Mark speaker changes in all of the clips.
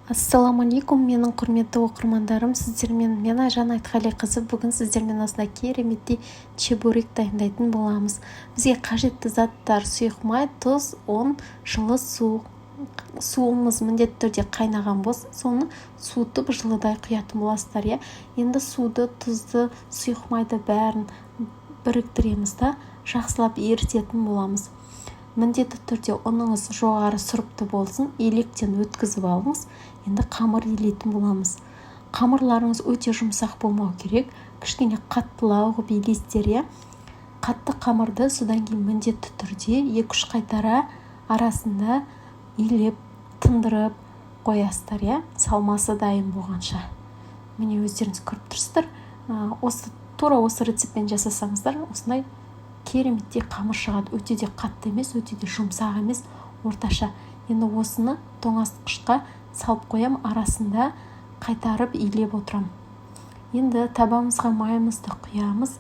Speaker 1: Ассаламалейкум, менің құрметті оқырмандарым, сіздермен мен Айжан Айтқалиқызы. Бүгін сіздермен осындай кереметтей чебурек дайындайтын боламыз. Бізге қажетті заттар: сұйық май, тұз, ұн, жылы су. Суымыз міндетті түрде қайнаған болсын, соны суытып жылыдай құятын боласыздар. Енді суды, тұзды, сұйық майды бәрін біріктіреміз да жақсылап ерітетін боламыз. Міндетті түрде ұныңыз жоғары сұрыпты болсын, електен өткізіп алыңыз. Енді қамыр елейтін боламыз. Қамырларыңыз өте жұмсақ болмау керек, кішкене қаттылау ғып елейсіздер. Қатты қамырды содан кейін міндетті түрде 2-3 қайтара арасында илеп, тындырып қоясыздар. Салмасы дайын болғанша. Міне өздеріңіз көріп тұрсыздар. Тура осы рецептпен жасасаңыздар, осындай кереметтей қамыр шығады. Өте де қатты емес, өте де жұмсақ емес, орташа. Енді осыны тоңазытқышқа салып қоям, арасында қайтарып илеп отырам. Енді табамызға майымызды құямыз,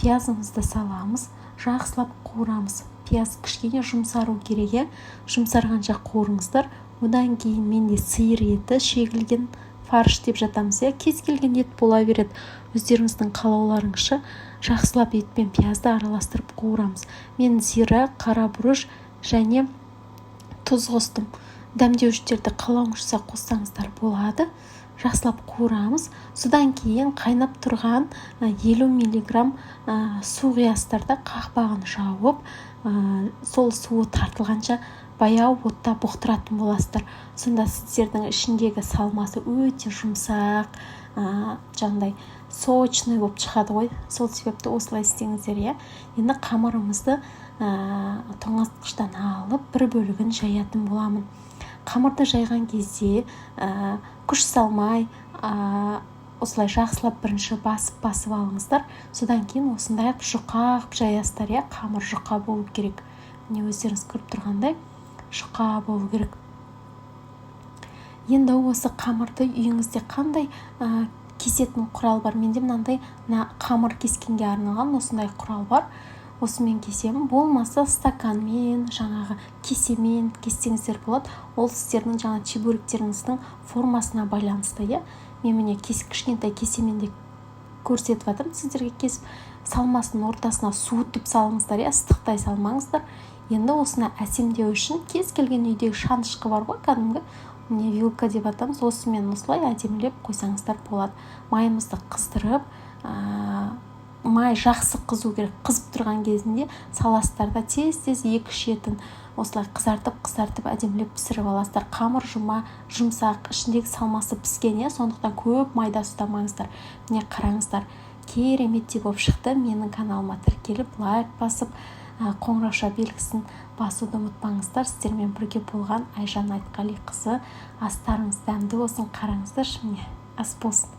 Speaker 1: пиязымызды саламыз, жақсылап қуырамыз. Пияз кішкене жұмсару керек, жұмсарғанша қуырыңыздар. Одан кейін менде сиыр еті, шегілген фарш деп жатамыз. Кез келген ет бола береді. Өздеріңіздің қалауларыңызша жақсылап ет пен пиязды араластырып қуырамыз. Мен зира, қара бұрыш және тұз қостым. Дәмдеуіштерді қалауыңызша қоссаңыздар болады. Жақсылап қуырамыз. Содан кейін қайнап тұрған 50 мг су құясыздар да, қақпағын жауып, сол суы тартылғанша баяу отта бұқтыратын боласыздар. Сонда сіздердің ішіндегі салмасы өте жұмсақ, жаңағыдай сочный болып шығады ғой. Сол себепті осылай істеңіздер. Енді қамырымызды тоңазытқыштан алып, бір бөлігін жаятын боламын. Қамырды жайған кезде күш салмай, осылай жақсылап бірінші басып алыңыздар. Содан кейін осындай жұқа қып жаясыздар. Қамыр жұқа болу керек. Міне өздеріңіз көріп тұрғандай жұқа болу керек. Енді осы қамырды үйіңізде қандай кесетін құрал бар? Менде мынандай қамыр кескенге арналған осындай құрал бар. Осымен кесемін. Болмаса стаканмен, жаңағы кесемен кессеңіздер болады. Ол сіздердің жаңа чебуректеріңіздің формасына байланысты. Мен міне кішкентай кесемен де көрсетіп жатырмын. Сіздерге кесіп, салмасын ортасына суытып салыңыздар, ыстықтай салмаңыздар. Енді осыны әсемдеу үшін кез келген үйдегі шанышқы бар ғой, кәдімгі, міне вилка деп атамыз, осымен осылай әдемілеп қойсаңыздар болады. Майымызды қыздырып, май жақсы қызу керек. Қызып тұрған кезінде саласыздар да тез-тез екі шетін осылай қызартып әдемілеп пісіріп аласыздар. Қамыр жұмсақ, ішіндегі салмасы піскен, сондықтан көп майда ұстамаңыздар. Міне қараңыздар, кереметтей болып шықты. Менің каналыма тіркеліп, лайк басып, қоңырауша белгісін басуды ұмытпаңыздар. Сіздермен бірге болған Айжан Айтқалиқызы. Астарыңыз дәмді болсын, қараңыздар. Міне ас болсын.